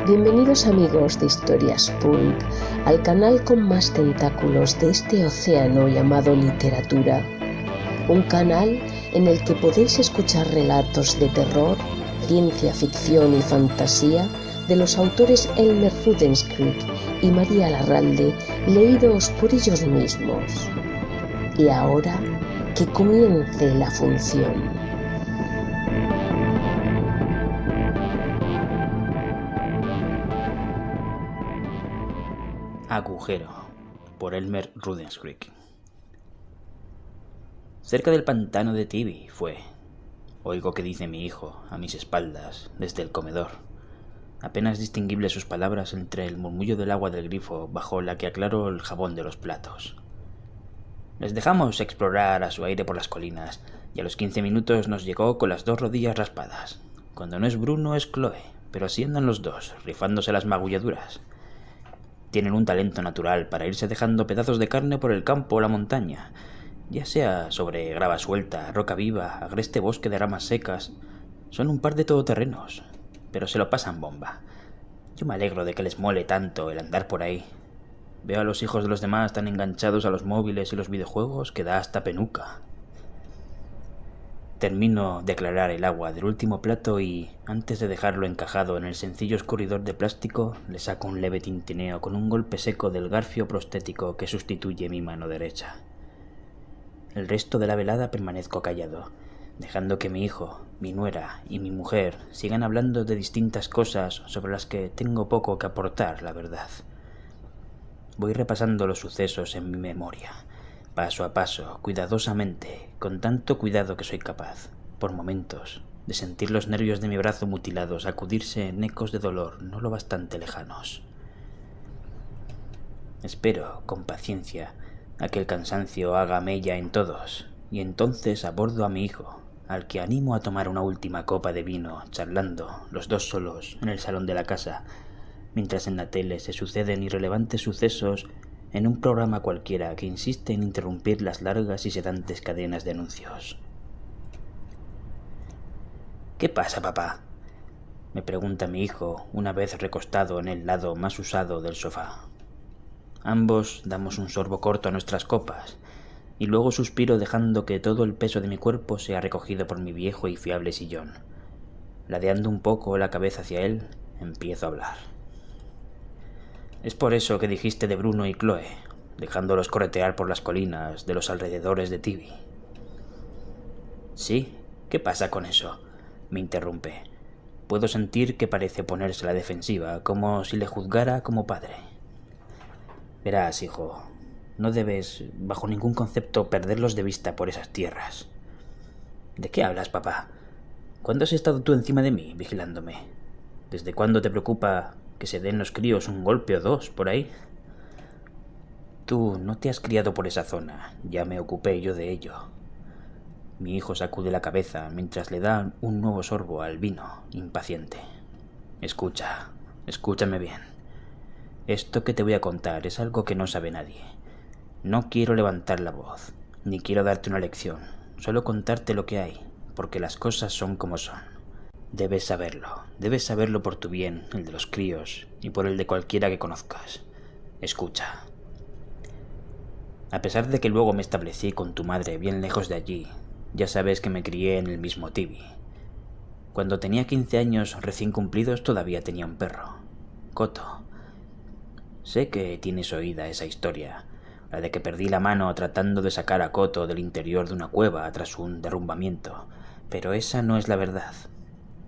Bienvenidos amigos de Historias Pulp al canal con más tentáculos de este océano llamado literatura. Un canal en el que podéis escuchar relatos de terror, ciencia ficción y fantasía de los autores Elmer Rudenskrig y María Larralde, leídos por ellos mismos. Y ahora, que comience la función. Agujero, por Elmer Rudenskrig. Cerca del pantano de Tibi fue. Oigo que dice mi hijo, a mis espaldas, desde el comedor. Apenas distinguible sus palabras entre el murmullo del agua del grifo bajo la que aclaro el jabón de los platos. Les dejamos explorar a su aire por las colinas, y a los 15 minutos nos llegó con las 2 rodillas raspadas. Cuando no es Bruno es Chloe, pero así andan los dos, rifándose las magulladuras. Tienen un talento natural para irse dejando pedazos de carne por el campo o la montaña, ya sea sobre grava suelta, roca viva, agreste bosque de ramas secas. Son un par de todoterrenos, pero se lo pasan bomba. Yo me alegro de que les mole tanto el andar por ahí. Veo a los hijos de los demás tan enganchados a los móviles y los videojuegos que da hasta penuca. Termino de aclarar el agua del último plato y, antes de dejarlo encajado en el sencillo escurridor de plástico, le saco un leve tintineo con un golpe seco del garfio prostético que sustituye mi mano derecha. El resto de la velada permanezco callado, dejando que mi hijo, mi nuera y mi mujer sigan hablando de distintas cosas sobre las que tengo poco que aportar, la verdad. Voy repasando los sucesos en mi memoria, paso a paso, cuidadosamente, con tanto cuidado que soy capaz, por momentos, de sentir los nervios de mi brazo mutilado sacudirse en ecos de dolor no lo bastante lejanos. Espero, con paciencia, a que el cansancio haga mella en todos, y entonces abordo a mi hijo, al que animo a tomar una última copa de vino, charlando, los dos solos, en el salón de la casa, mientras en la tele se suceden irrelevantes sucesos en un programa cualquiera que insiste en interrumpir las largas y sedantes cadenas de anuncios. ¿Qué pasa, papá?, me pregunta mi hijo una vez recostado en el lado más usado del sofá. Ambos damos un sorbo corto a nuestras copas, y luego suspiro dejando que todo el peso de mi cuerpo sea recogido por mi viejo y fiable sillón. Ladeando un poco la cabeza hacia él, empiezo a hablar. Es por eso que dijiste de Bruno y Chloe, dejándolos corretear por las colinas de los alrededores de Tibi. ¿Sí? ¿Qué pasa con eso?, me interrumpe. Puedo sentir que parece ponerse a la defensiva, como si le juzgara como padre. Verás, hijo, no debes, bajo ningún concepto, perderlos de vista por esas tierras. ¿De qué hablas, papá? ¿Cuándo has estado tú encima de mí, vigilándome? ¿Desde cuándo te preocupa que se den los críos un golpe o dos por ahí? Tú no te has criado por esa zona, ya me ocupé yo de ello. Mi hijo sacude la cabeza mientras le da un nuevo sorbo al vino, impaciente. Escúchame bien. Esto que te voy a contar es algo que no sabe nadie. No quiero levantar la voz, ni quiero darte una lección, solo contarte lo que hay, porque las cosas son como son. Debes saberlo por tu bien, el de los críos, y por el de cualquiera que conozcas. Escucha. A pesar de que luego me establecí con tu madre bien lejos de allí, ya sabes que me crié en el mismo Tibi. Cuando tenía 15 años recién cumplidos todavía tenía un perro, Coto. Sé que tienes oída esa historia, la de que perdí la mano tratando de sacar a Coto del interior de una cueva tras un derrumbamiento, pero esa no es la verdad.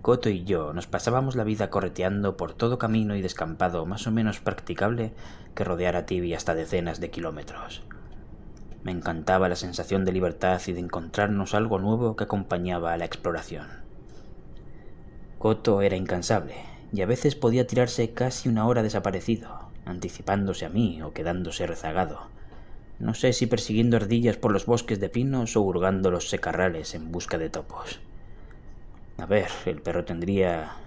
Coto y yo nos pasábamos la vida correteando por todo camino y descampado más o menos practicable que rodeara Tibi hasta decenas de kilómetros. Me encantaba la sensación de libertad y de encontrarnos algo nuevo que acompañaba a la exploración. Coto era incansable y a veces podía tirarse casi una hora desaparecido, anticipándose a mí o quedándose rezagado. No sé si persiguiendo ardillas por los bosques de pinos o hurgando los secarrales en busca de topos. A ver, el perro tendría,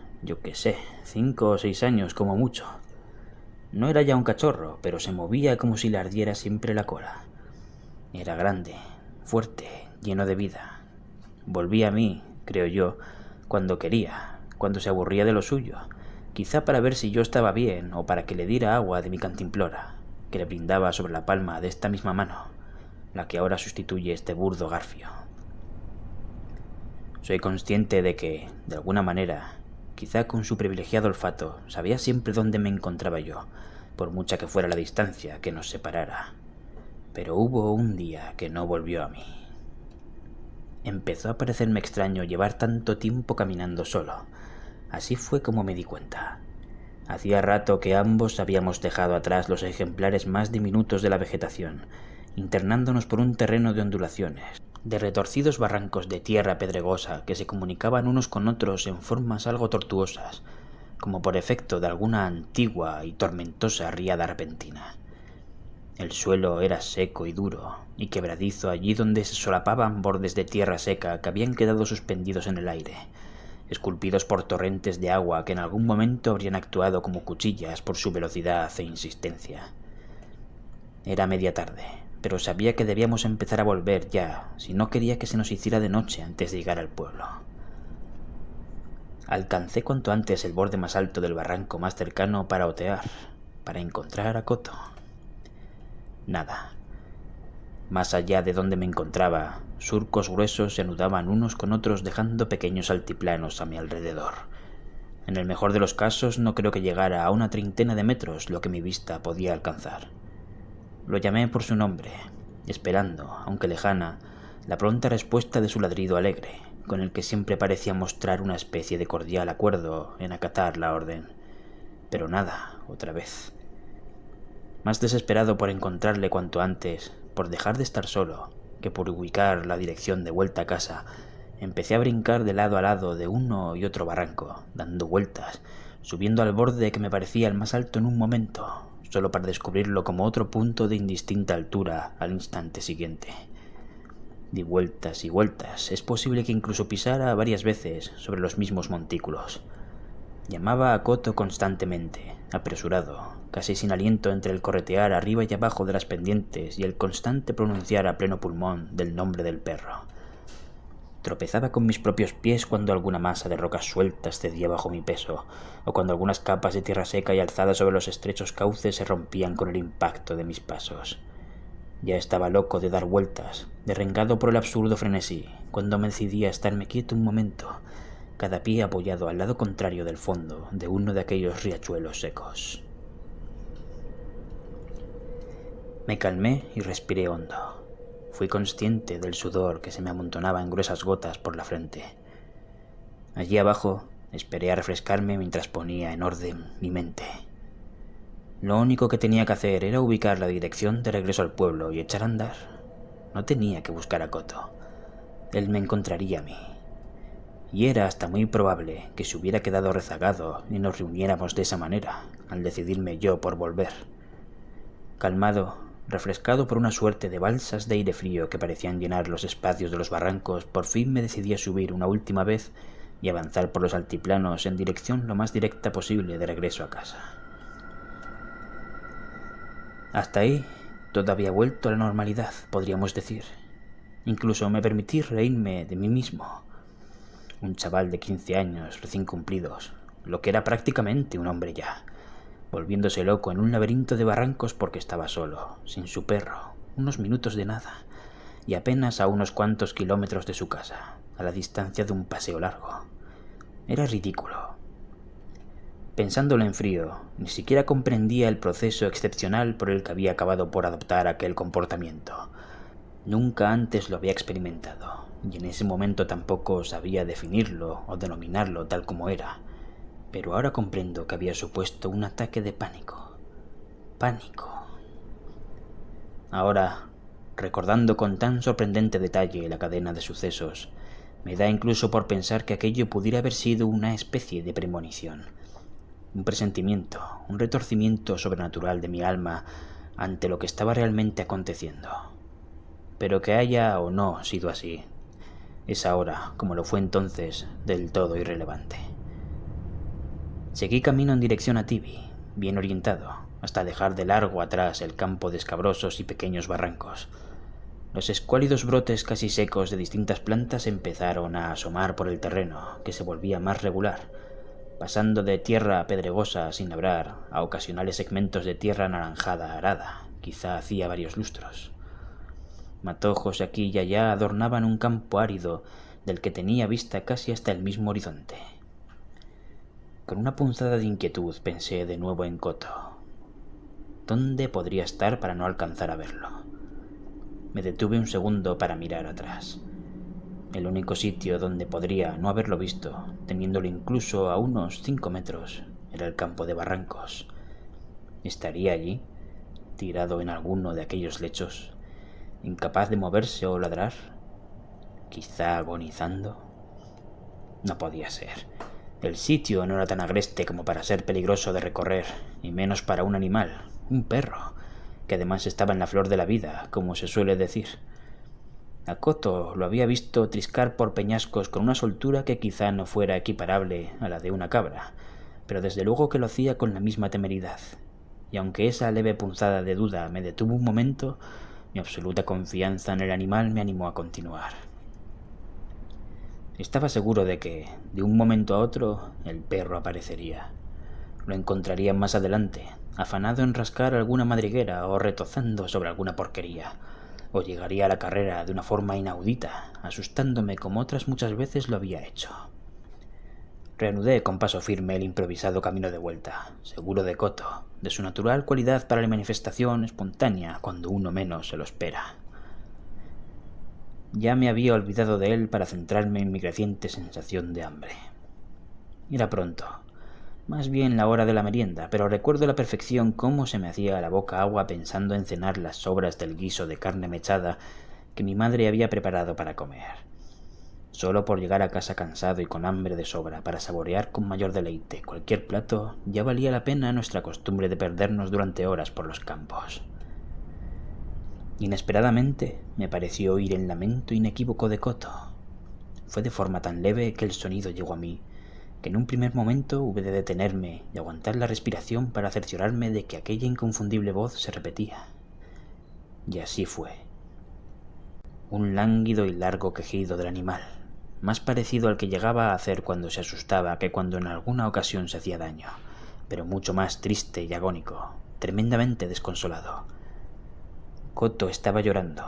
5 o 6 años como mucho. No era ya un cachorro, pero se movía como si le ardiera siempre la cola. Era grande, fuerte, lleno de vida. Volvía a mí, creo yo, cuando quería, cuando se aburría de lo suyo, quizá para ver si yo estaba bien o para que le diera agua de mi cantimplora, que le brindaba sobre la palma de esta misma mano, la que ahora sustituye este burdo garfio. Soy consciente de que, de alguna manera, quizá con su privilegiado olfato, sabía siempre dónde me encontraba yo, por mucha que fuera la distancia que nos separara. Pero hubo un día que no volvió a mí. Empezó a parecerme extraño llevar tanto tiempo caminando solo. Así fue como me di cuenta. Hacía rato que ambos habíamos dejado atrás los ejemplares más diminutos de la vegetación, internándonos por un terreno de ondulaciones, de retorcidos barrancos de tierra pedregosa que se comunicaban unos con otros en formas algo tortuosas, como por efecto de alguna antigua y tormentosa riada repentina. El suelo era seco y duro y quebradizo allí donde se solapaban bordes de tierra seca que habían quedado suspendidos en el aire, esculpidos por torrentes de agua que en algún momento habrían actuado como cuchillas por su velocidad e insistencia. Era media tarde, pero sabía que debíamos empezar a volver ya, si no quería que se nos hiciera de noche antes de llegar al pueblo. Alcancé cuanto antes el borde más alto del barranco más cercano para otear, para encontrar a Coto. Nada. Más allá de donde me encontraba, surcos gruesos se anudaban unos con otros dejando pequeños altiplanos a mi alrededor. En el mejor de los casos no creo que llegara a una treintena de metros lo que mi vista podía alcanzar. Lo llamé por su nombre, esperando, aunque lejana, la pronta respuesta de su ladrido alegre, con el que siempre parecía mostrar una especie de cordial acuerdo en acatar la orden. Pero nada, otra vez. Más desesperado por encontrarle cuanto antes, por dejar de estar solo, que por ubicar la dirección de vuelta a casa, empecé a brincar de lado a lado de uno y otro barranco, dando vueltas, subiendo al borde que me parecía el más alto en un momento, solo para descubrirlo como otro punto de indistinta altura al instante siguiente. Di vueltas y vueltas, es posible que incluso pisara varias veces sobre los mismos montículos. Llamaba a Coto constantemente, apresurado, casi sin aliento entre el corretear arriba y abajo de las pendientes y el constante pronunciar a pleno pulmón del nombre del perro. Tropezaba con mis propios pies cuando alguna masa de rocas sueltas cedía bajo mi peso, o cuando algunas capas de tierra seca y alzada sobre los estrechos cauces se rompían con el impacto de mis pasos. Ya estaba loco de dar vueltas, derrengado por el absurdo frenesí, cuando me decidí a estarme quieto un momento, cada pie apoyado al lado contrario del fondo de uno de aquellos riachuelos secos. Me calmé y respiré hondo. Fui consciente del sudor que se me amontonaba en gruesas gotas por la frente. Allí abajo esperé a refrescarme mientras ponía en orden mi mente. Lo único que tenía que hacer era ubicar la dirección de regreso al pueblo y echar a andar. No tenía que buscar a Coto. Él me encontraría a mí. Y era hasta muy probable que se hubiera quedado rezagado y nos reuniéramos de esa manera, al decidirme yo por volver. Calmado, refrescado por una suerte de balsas de aire frío que parecían llenar los espacios de los barrancos, por fin me decidí a subir una última vez y avanzar por los altiplanos en dirección lo más directa posible de regreso a casa. Hasta ahí, todo había vuelto a la normalidad, podríamos decir. Incluso me permití reírme de mí mismo. Un chaval de 15 años recién cumplidos, lo que era prácticamente un hombre ya, volviéndose loco en un laberinto de barrancos porque estaba solo, sin su perro, unos minutos de nada, y apenas a unos cuantos kilómetros de su casa, a la distancia de un paseo largo. Era ridículo. Pensándolo en frío, ni siquiera comprendía el proceso excepcional por el que había acabado por adoptar aquel comportamiento. Nunca antes lo había experimentado, y en ese momento tampoco sabía definirlo o denominarlo tal como era. Pero ahora comprendo que había supuesto un ataque de pánico. Pánico. Ahora, recordando con tan sorprendente detalle la cadena de sucesos, me da incluso por pensar que aquello pudiera haber sido una especie de premonición. Un presentimiento, un retorcimiento sobrenatural de mi alma ante lo que estaba realmente aconteciendo. Pero que haya o no sido así, es ahora, como lo fue entonces, del todo irrelevante. Seguí camino en dirección a Tibi, bien orientado, hasta dejar de largo atrás el campo de escabrosos y pequeños barrancos. Los escuálidos brotes casi secos de distintas plantas empezaron a asomar por el terreno, que se volvía más regular, pasando de tierra pedregosa sin labrar a ocasionales segmentos de tierra anaranjada arada, quizá hacía varios lustros. Matojos aquí y allá adornaban un campo árido del que tenía vista casi hasta el mismo horizonte. Con una punzada de inquietud pensé de nuevo en Coto. ¿Dónde podría estar para no alcanzar a verlo? Me detuve un segundo para mirar atrás. El único sitio donde podría no haberlo visto, teniéndolo incluso a unos 5 metros, era el campo de barrancos. ¿Estaría allí, tirado en alguno de aquellos lechos, incapaz de moverse o ladrar? ¿Quizá agonizando? No podía ser. El sitio no era tan agreste como para ser peligroso de recorrer, y menos para un animal, un perro, que además estaba en la flor de la vida, como se suele decir. A Coto lo había visto triscar por peñascos con una soltura que quizá no fuera equiparable a la de una cabra, pero desde luego que lo hacía con la misma temeridad, y aunque esa leve punzada de duda me detuvo un momento, mi absoluta confianza en el animal me animó a continuar. Estaba seguro de que, de un momento a otro, el perro aparecería. Lo encontraría más adelante, afanado en rascar alguna madriguera o retozando sobre alguna porquería, o llegaría a la carrera de una forma inaudita, asustándome como otras muchas veces lo había hecho. Reanudé con paso firme el improvisado camino de vuelta, seguro de Coto, de su natural cualidad para la manifestación espontánea cuando uno menos se lo espera. Ya me había olvidado de él para centrarme en mi creciente sensación de hambre. Era pronto, más bien la hora de la merienda, pero recuerdo a la perfección cómo se me hacía la boca agua pensando en cenar las sobras del guiso de carne mechada que mi madre había preparado para comer. Solo por llegar a casa cansado y con hambre de sobra para saborear con mayor deleite cualquier plato, ya valía la pena nuestra costumbre de perdernos durante horas por los campos. Inesperadamente me pareció oír el lamento inequívoco de Coto. Fue de forma tan leve que el sonido llegó a mí, que en un primer momento hube de detenerme y aguantar la respiración para cerciorarme de que aquella inconfundible voz se repetía. Y así fue. Un lánguido y largo quejido del animal, más parecido al que llegaba a hacer cuando se asustaba que cuando en alguna ocasión se hacía daño, pero mucho más triste y agónico, tremendamente desconsolado. Coto estaba llorando.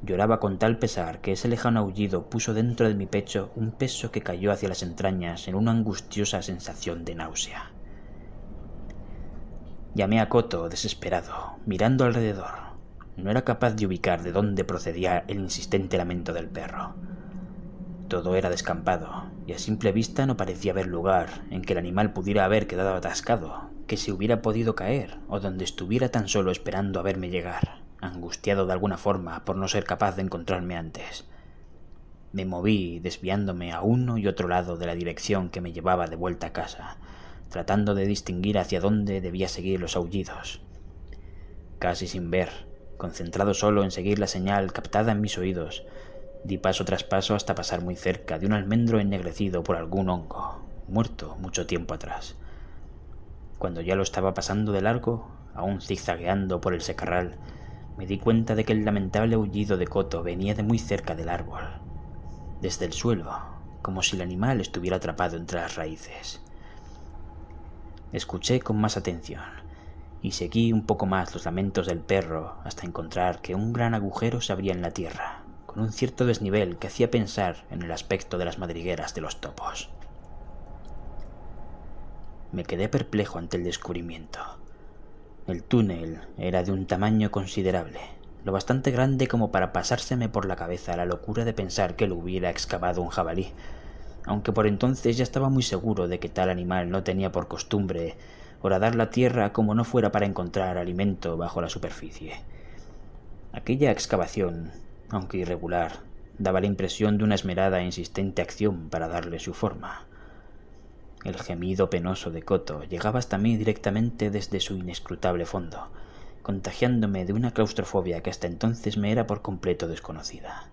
Lloraba con tal pesar que ese lejano aullido puso dentro de mi pecho un peso que cayó hacia las entrañas en una angustiosa sensación de náusea. Llamé a Coto desesperado, mirando alrededor. No era capaz de ubicar de dónde procedía el insistente lamento del perro. Todo era descampado, y a simple vista no parecía haber lugar en que el animal pudiera haber quedado atascado, que se hubiera podido caer, o donde estuviera tan solo esperando a verme llegar, angustiado de alguna forma por no ser capaz de encontrarme antes. Me moví desviándome a uno y otro lado de la dirección que me llevaba de vuelta a casa, tratando de distinguir hacia dónde debía seguir los aullidos. Casi sin ver, concentrado solo en seguir la señal captada en mis oídos, di paso tras paso hasta pasar muy cerca de un almendro ennegrecido por algún hongo, muerto mucho tiempo atrás. Cuando ya lo estaba pasando de largo, aún zigzagueando por el secarral, me di cuenta de que el lamentable aullido de Coto venía de muy cerca del árbol, desde el suelo, como si el animal estuviera atrapado entre las raíces. Escuché con más atención y seguí un poco más los lamentos del perro hasta encontrar que un gran agujero se abría en la tierra, con un cierto desnivel que hacía pensar en el aspecto de las madrigueras de los topos. Me quedé perplejo ante el descubrimiento. El túnel era de un tamaño considerable, lo bastante grande como para pasárseme por la cabeza la locura de pensar que lo hubiera excavado un jabalí, aunque por entonces ya estaba muy seguro de que tal animal no tenía por costumbre horadar la tierra como no fuera para encontrar alimento bajo la superficie. Aquella excavación, aunque irregular, daba la impresión de una esmerada e insistente acción para darle su forma. El gemido penoso de Coto llegaba hasta mí directamente desde su inescrutable fondo, contagiándome de una claustrofobia que hasta entonces me era por completo desconocida.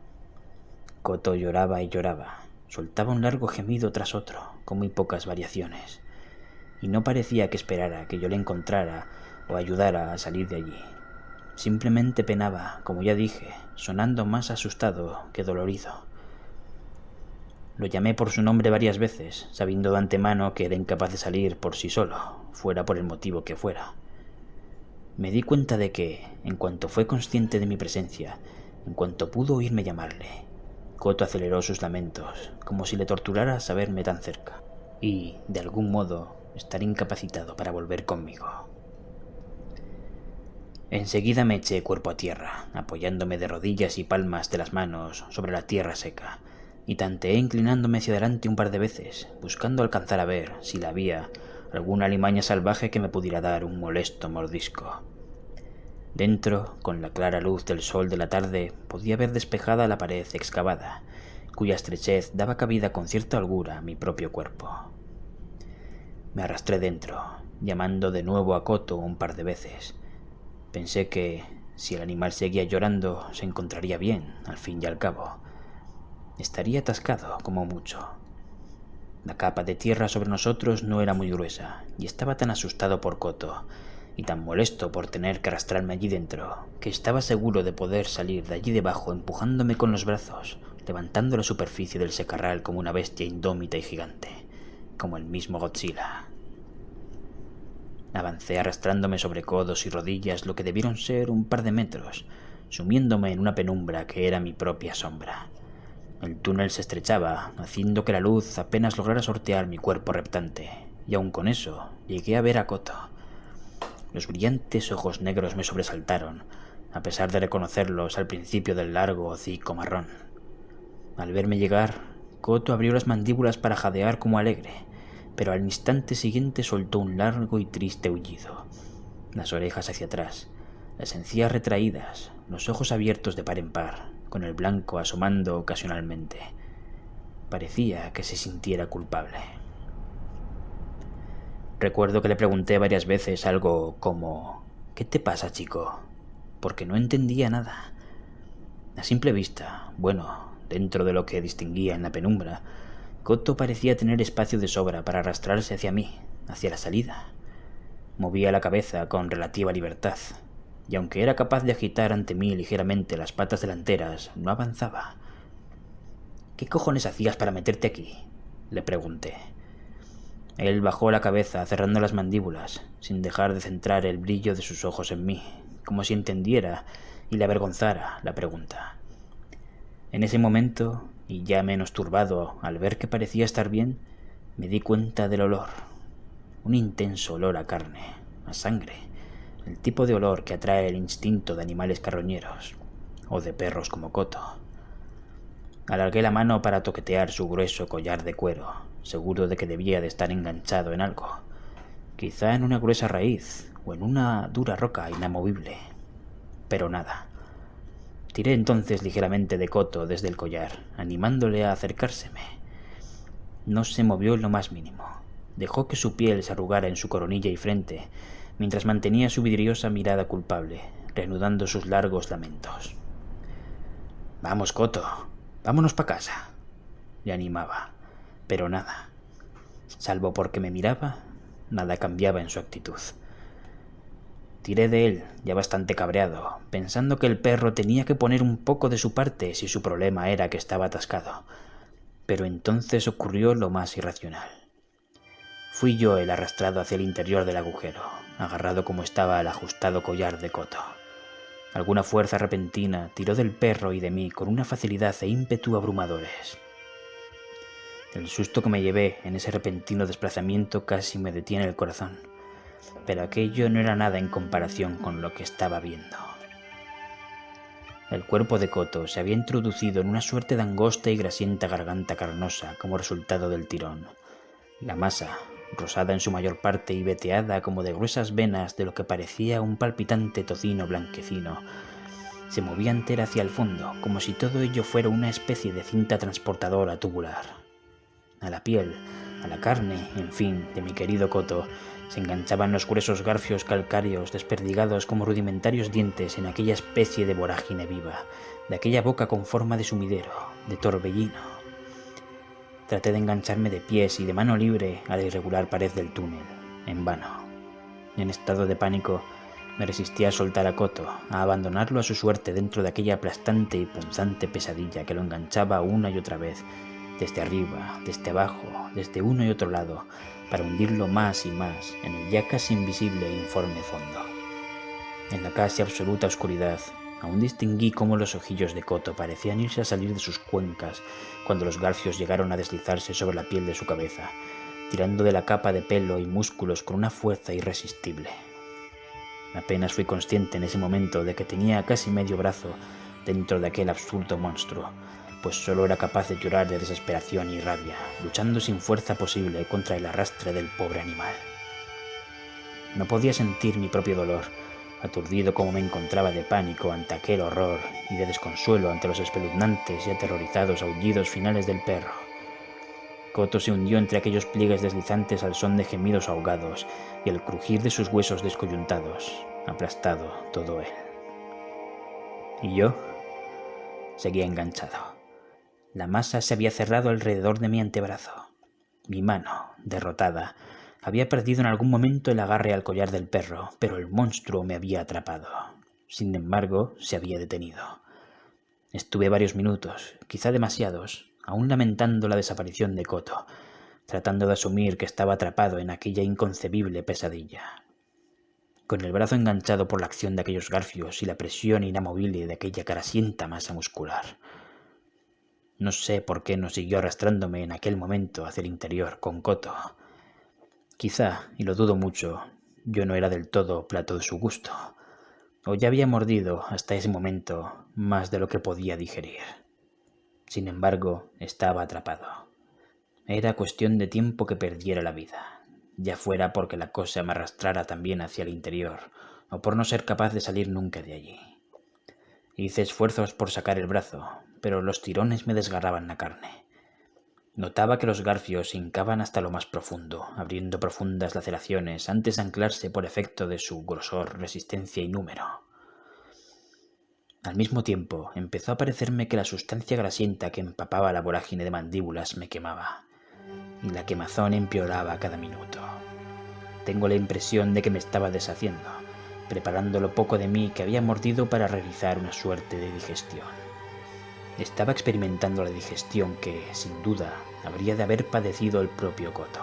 Coto lloraba y lloraba, soltaba un largo gemido tras otro, con muy pocas variaciones, y no parecía que esperara que yo le encontrara o ayudara a salir de allí. Simplemente penaba, como ya dije, sonando más asustado que dolorido. Lo llamé por su nombre varias veces, sabiendo de antemano que era incapaz de salir por sí solo, fuera por el motivo que fuera. Me di cuenta de que, en cuanto fue consciente de mi presencia, en cuanto pudo oírme llamarle, Koto aceleró sus lamentos, como si le torturara saberme tan cerca, y, de algún modo, estar incapacitado para volver conmigo. Enseguida me eché cuerpo a tierra, apoyándome de rodillas y palmas de las manos sobre la tierra seca, y tanteé inclinándome hacia adelante un par de veces, buscando alcanzar a ver, si la había, alguna alimaña salvaje que me pudiera dar un molesto mordisco. Dentro, con la clara luz del sol de la tarde, podía ver despejada la pared excavada, cuya estrechez daba cabida con cierta holgura a mi propio cuerpo. Me arrastré dentro, llamando de nuevo a Koto un par de veces. Pensé que, si el animal seguía llorando, se encontraría bien, al fin y al cabo. Estaría atascado, como mucho. La capa de tierra sobre nosotros no era muy gruesa, y estaba tan asustado por Koto, y tan molesto por tener que arrastrarme allí dentro, que estaba seguro de poder salir de allí debajo empujándome con los brazos, levantando la superficie del secarral como una bestia indómita y gigante, como el mismo Godzilla. Avancé arrastrándome sobre codos y rodillas lo que debieron ser un par de metros, sumiéndome en una penumbra que era mi propia sombra. El túnel se estrechaba, haciendo que la luz apenas lograra sortear mi cuerpo reptante, y aun con eso llegué a ver a Koto. Los brillantes ojos negros me sobresaltaron, a pesar de reconocerlos al principio del largo hocico marrón. Al verme llegar, Koto abrió las mandíbulas para jadear como alegre, pero al instante siguiente soltó un largo y triste aullido. Las orejas hacia atrás, las encías retraídas, los ojos abiertos de par en par, con el blanco asomando ocasionalmente. Parecía que se sintiera culpable. Recuerdo que le pregunté varias veces algo como «¿Qué te pasa, chico?», porque no entendía nada. A simple vista, bueno, dentro de lo que distinguía en la penumbra, Koto parecía tener espacio de sobra para arrastrarse hacia mí, hacia la salida. Movía la cabeza con relativa libertad, y aunque era capaz de agitar ante mí ligeramente las patas delanteras, no avanzaba. «¿Qué cojones hacías para meterte aquí?», le pregunté. Él bajó la cabeza, cerrando las mandíbulas, sin dejar de centrar el brillo de sus ojos en mí, como si entendiera y le avergonzara la pregunta. En ese momento, y ya menos turbado al ver que parecía estar bien, me di cuenta del olor. Un intenso olor a carne, a sangre, el tipo de olor que atrae el instinto de animales carroñeros, o de perros como Koto. Alargué la mano para toquetear su grueso collar de cuero, seguro de que debía de estar enganchado en algo, quizá en una gruesa raíz o en una dura roca inamovible. Pero nada. Tiré entonces ligeramente de Koto desde el collar, animándole a acercárseme. No se movió en lo más mínimo. Dejó que su piel se arrugara en su coronilla y frente, mientras mantenía su vidriosa mirada culpable, reanudando sus largos lamentos. «Vamos, Koto, vámonos pa' casa», le animaba, pero nada. Salvo porque me miraba, nada cambiaba en su actitud. Tiré de él, ya bastante cabreado, pensando que el perro tenía que poner un poco de su parte si su problema era que estaba atascado. Pero entonces ocurrió lo más irracional. Fui yo el arrastrado hacia el interior del agujero, agarrado como estaba al ajustado collar de Koto. Alguna fuerza repentina tiró del perro y de mí con una facilidad e ímpetu abrumadores. El susto que me llevé en ese repentino desplazamiento casi me detiene el corazón, pero aquello no era nada en comparación con lo que estaba viendo. El cuerpo de Koto se había introducido en una suerte de angosta y grasienta garganta carnosa como resultado del tirón. La masa, rosada en su mayor parte y veteada como de gruesas venas de lo que parecía un palpitante tocino blanquecino, se movía entera hacia el fondo, como si todo ello fuera una especie de cinta transportadora tubular. A la piel, a la carne, en fin, de mi querido Koto, se enganchaban los gruesos garfios calcáreos desperdigados como rudimentarios dientes en aquella especie de vorágine viva, de aquella boca con forma de sumidero, de torbellino. Traté de engancharme de pies y de mano libre a la irregular pared del túnel, en vano. En estado de pánico, Me resistí a soltar a Coto, a abandonarlo a su suerte dentro de aquella aplastante y punzante pesadilla que lo enganchaba una y otra vez, desde arriba, desde abajo, desde uno y otro lado, para hundirlo más y más en el ya casi invisible e informe fondo. En la casi absoluta oscuridad, aún distinguí cómo los ojillos de Coto parecían irse a salir de sus cuencas cuando los garfios llegaron a deslizarse sobre la piel de su cabeza, tirando de la capa de pelo y músculos con una fuerza irresistible. Apenas fui consciente en ese momento de que tenía casi medio brazo dentro de aquel absurdo monstruo, pues solo era capaz de llorar de desesperación y rabia, luchando sin fuerza posible contra el arrastre del pobre animal. No podía sentir mi propio dolor, aturdido como me encontraba de pánico ante aquel horror y de desconsuelo ante los espeluznantes y aterrorizados aullidos finales del perro. Coto se hundió entre aquellos pliegues deslizantes al son de gemidos ahogados y el crujir de sus huesos descoyuntados, aplastado todo él. Y yo seguía enganchado. La masa se había cerrado alrededor de mi antebrazo. Mi mano, derrotada, había perdido en algún momento el agarre al collar del perro, pero el monstruo me había atrapado. Sin embargo, se había detenido. Estuve varios minutos, quizá demasiados, aún lamentando la desaparición de Coto, tratando de asumir que estaba atrapado en aquella inconcebible pesadilla. Con el brazo enganchado por la acción de aquellos garfios y la presión inamovible de aquella grasienta masa muscular. No sé por qué no siguió arrastrándome en aquel momento hacia el interior con Coto. Quizá, y lo dudo mucho, yo no era del todo plato de su gusto, o ya había mordido hasta ese momento más de lo que podía digerir. Sin embargo, estaba atrapado. Era cuestión de tiempo que perdiera la vida, ya fuera porque la cosa me arrastrara también hacia el interior, o por no ser capaz de salir nunca de allí. Hice esfuerzos por sacar el brazo, pero los tirones me desgarraban la carne. Notaba que los garfios se hincaban hasta lo más profundo, abriendo profundas laceraciones antes de anclarse por efecto de su grosor, resistencia y número. Al mismo tiempo, empezó a parecerme que la sustancia grasienta que empapaba la vorágine de mandíbulas me quemaba, y la quemazón empeoraba cada minuto. Tengo la impresión de que me estaba deshaciendo, preparando lo poco de mí que había mordido para realizar una suerte de digestión. Estaba experimentando la digestión que, sin duda, habría de haber padecido el propio Coto.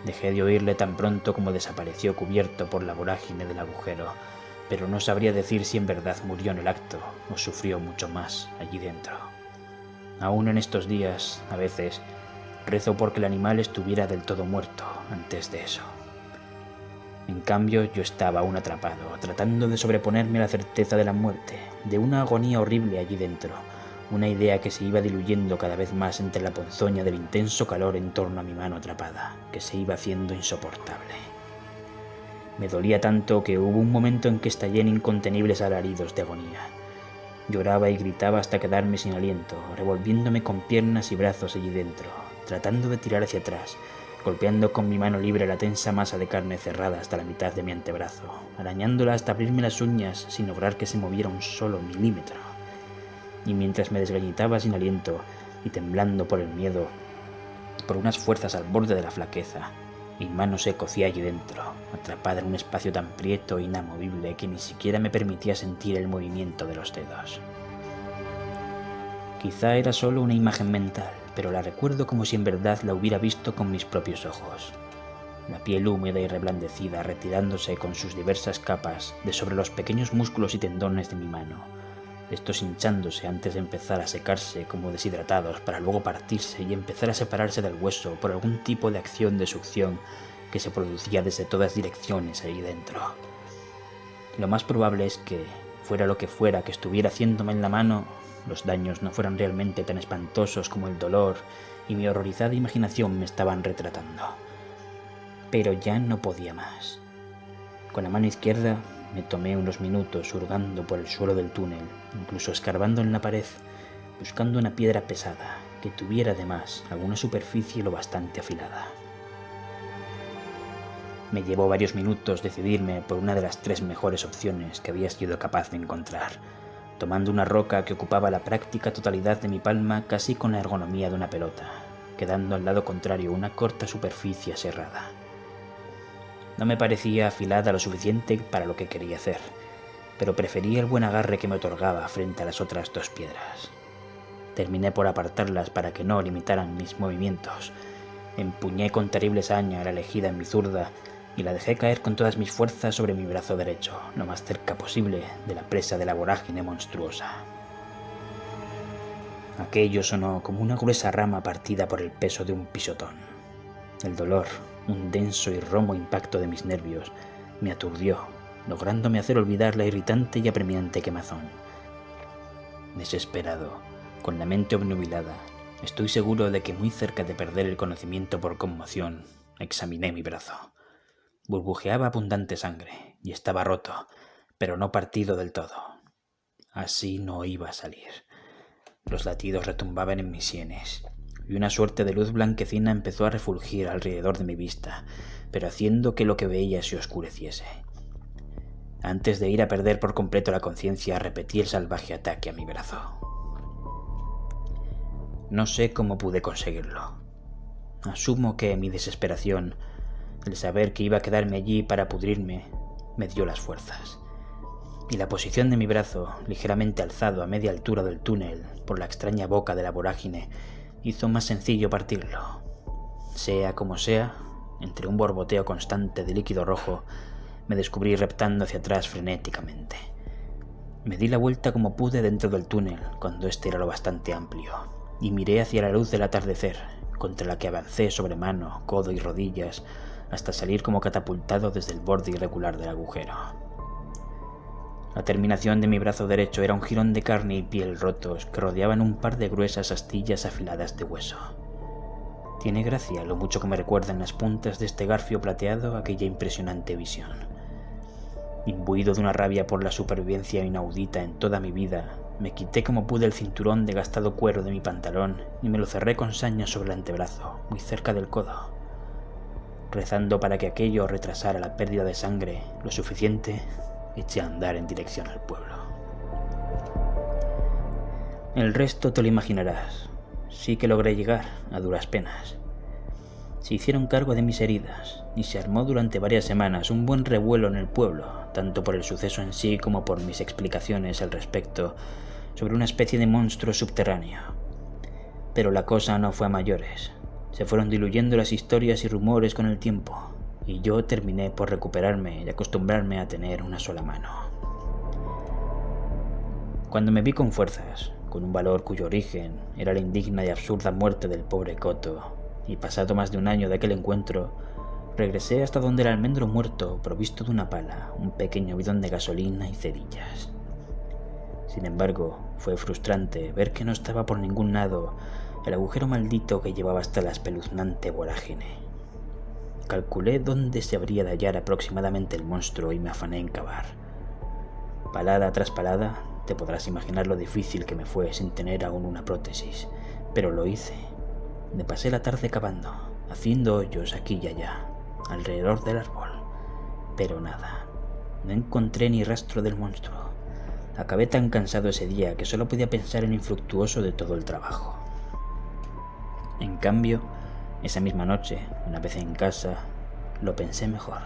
Dejé de oírle tan pronto como desapareció cubierto por la vorágine del agujero, pero no sabría decir si en verdad murió en el acto o sufrió mucho más allí dentro. Aún en estos días, a veces, rezo porque el animal estuviera del todo muerto antes de eso. En cambio, yo estaba aún atrapado, tratando de sobreponerme a la certeza de la muerte, de una agonía horrible allí dentro, una idea que se iba diluyendo cada vez más entre la ponzoña del intenso calor en torno a mi mano atrapada, que se iba haciendo insoportable. Me dolía tanto que hubo un momento en que estallé en incontenibles alaridos de agonía. Lloraba y gritaba hasta quedarme sin aliento, revolviéndome con piernas y brazos allí dentro, tratando de tirar hacia atrás, golpeando con mi mano libre la tensa masa de carne cerrada hasta la mitad de mi antebrazo, arañándola hasta abrirme las uñas sin lograr que se moviera un solo milímetro. Y mientras me desgañitaba sin aliento y temblando por el miedo, por unas fuerzas al borde de la flaqueza, mi mano se cocía allí dentro, atrapada en un espacio tan prieto e inamovible que ni siquiera me permitía sentir el movimiento de los dedos. Quizá era solo una imagen mental, pero la recuerdo como si en verdad la hubiera visto con mis propios ojos. La piel húmeda y reblandecida retirándose con sus diversas capas de sobre los pequeños músculos y tendones de mi mano, estos hinchándose antes de empezar a secarse como deshidratados para luego partirse y empezar a separarse del hueso por algún tipo de acción de succión que se producía desde todas direcciones ahí dentro. Lo más probable es que, fuera lo que fuera que estuviera haciéndome en la mano, los daños no fueran realmente tan espantosos como el dolor y mi horrorizada imaginación me estaban retratando. Pero ya no podía más. Con la mano izquierda me tomé unos minutos hurgando por el suelo del túnel, incluso escarbando en la pared, buscando una piedra pesada que tuviera además alguna superficie lo bastante afilada. Me llevó varios minutos decidirme por una de las 3 mejores opciones que había sido capaz de encontrar, tomando una roca que ocupaba la práctica totalidad de mi palma casi con la ergonomía de una pelota, quedando al lado contrario una corta superficie aserrada. No me parecía afilada lo suficiente para lo que quería hacer, pero prefería el buen agarre que me otorgaba frente a las otras 2 piedras. Terminé por apartarlas para que no limitaran mis movimientos. Empuñé con terrible saña la elegida en mi zurda y la dejé caer con todas mis fuerzas sobre mi brazo derecho, lo más cerca posible de la presa de la vorágine monstruosa. Aquello sonó como una gruesa rama partida por el peso de un pisotón. El dolor, un denso y romo impacto de mis nervios, me aturdió, lográndome hacer olvidar la irritante y apremiante quemazón. Desesperado, con la mente obnubilada, estoy seguro de que muy cerca de perder el conocimiento por conmoción, examiné mi brazo. Burbujeaba abundante sangre y estaba roto, pero no partido del todo. Así no iba a salir. Los latidos retumbaban en mis sienes y una suerte de luz blanquecina empezó a refulgir alrededor de mi vista, pero haciendo que lo que veía se oscureciese. Antes de ir a perder por completo la conciencia, repetí el salvaje ataque a mi brazo. No sé cómo pude conseguirlo. Asumo que mi desesperación, el saber que iba a quedarme allí para pudrirme, me dio las fuerzas. Y la posición de mi brazo, ligeramente alzado a media altura del túnel por la extraña boca de la vorágine, hizo más sencillo partirlo. Sea como sea, entre un borboteo constante de líquido rojo, me descubrí reptando hacia atrás frenéticamente. Me di la vuelta como pude dentro del túnel, cuando este era lo bastante amplio, y miré hacia la luz del atardecer, contra la que avancé sobre mano, codo y rodillas, hasta salir como catapultado desde el borde irregular del agujero. La terminación de mi brazo derecho era un jirón de carne y piel rotos que rodeaban un par de gruesas astillas afiladas de hueso. Tiene gracia lo mucho que me recuerdan las puntas de este garfio plateado aquella impresionante visión. Imbuido de una rabia por la supervivencia inaudita en toda mi vida, me quité como pude el cinturón de gastado cuero de mi pantalón y me lo cerré con saña sobre el antebrazo, muy cerca del codo, rezando para que aquello retrasara la pérdida de sangre lo suficiente. Eché a andar en dirección al pueblo. El resto te lo imaginarás. Sí que logré llegar, a duras penas. Se hicieron cargo de mis heridas y se armó durante varias semanas un buen revuelo en el pueblo, tanto por el suceso en sí como por mis explicaciones al respecto sobre una especie de monstruo subterráneo. Pero la cosa no fue a mayores. Se fueron diluyendo las historias y rumores con el tiempo, y yo terminé por recuperarme y acostumbrarme a tener una sola mano. Cuando me vi con fuerzas, con un valor cuyo origen era la indigna y absurda muerte del pobre Coto, y pasado más de un año de aquel encuentro, regresé hasta donde el almendro muerto, provisto de una pala, un pequeño bidón de gasolina y cerillas. Sin embargo, fue frustrante ver que no estaba por ningún lado el agujero maldito que llevaba hasta la espeluznante vorágine. Calculé dónde se habría de hallar aproximadamente el monstruo y me afané en cavar. Palada tras palada, te podrás imaginar lo difícil que me fue sin tener aún una prótesis, pero lo hice. Me pasé la tarde cavando, haciendo hoyos aquí y allá, alrededor del árbol, pero nada. No encontré ni rastro del monstruo. Acabé tan cansado ese día que solo podía pensar en lo infructuoso de todo el trabajo. En cambio, esa misma noche, una vez en casa, lo pensé mejor.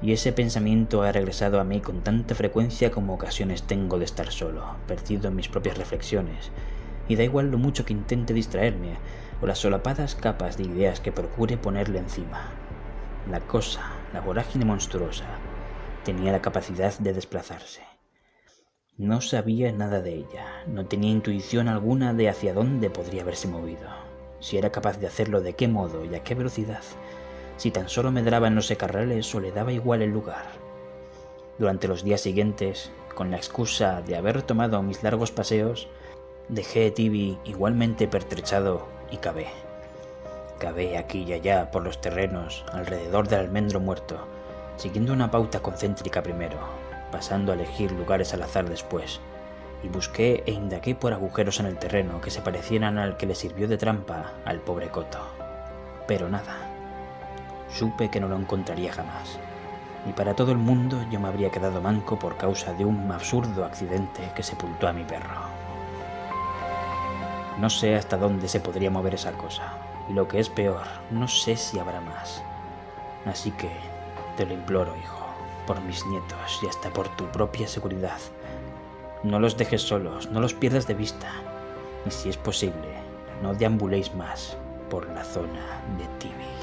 Y ese pensamiento ha regresado a mí con tanta frecuencia como ocasiones tengo de estar solo, perdido en mis propias reflexiones, y da igual lo mucho que intente distraerme o las solapadas capas de ideas que procure ponerle encima. La cosa, la vorágine monstruosa, tenía la capacidad de desplazarse. No sabía nada de ella, no tenía intuición alguna de hacia dónde podría haberse movido. Si era capaz de hacerlo, de qué modo y a qué velocidad, si tan solo medraba en los secarrales o le daba igual el lugar. Durante los días siguientes, con la excusa de haber retomado mis largos paseos, dejé Tibi igualmente pertrechado y cavé. Cavé aquí y allá por los terrenos alrededor del almendro muerto, siguiendo una pauta concéntrica primero, pasando a elegir lugares al azar después, y busqué e indagué por agujeros en el terreno que se parecieran al que le sirvió de trampa al pobre Coto. Pero nada. Supe que no lo encontraría jamás, y para todo el mundo yo me habría quedado manco por causa de un absurdo accidente que sepultó a mi perro. No sé hasta dónde se podría mover esa cosa, y lo que es peor, no sé si habrá más. Así que Te lo imploro, hijo, por mis nietos y hasta por tu propia seguridad. No los dejes solos, no los pierdas de vista. Y si es posible, no deambuléis más por la zona de Tibi.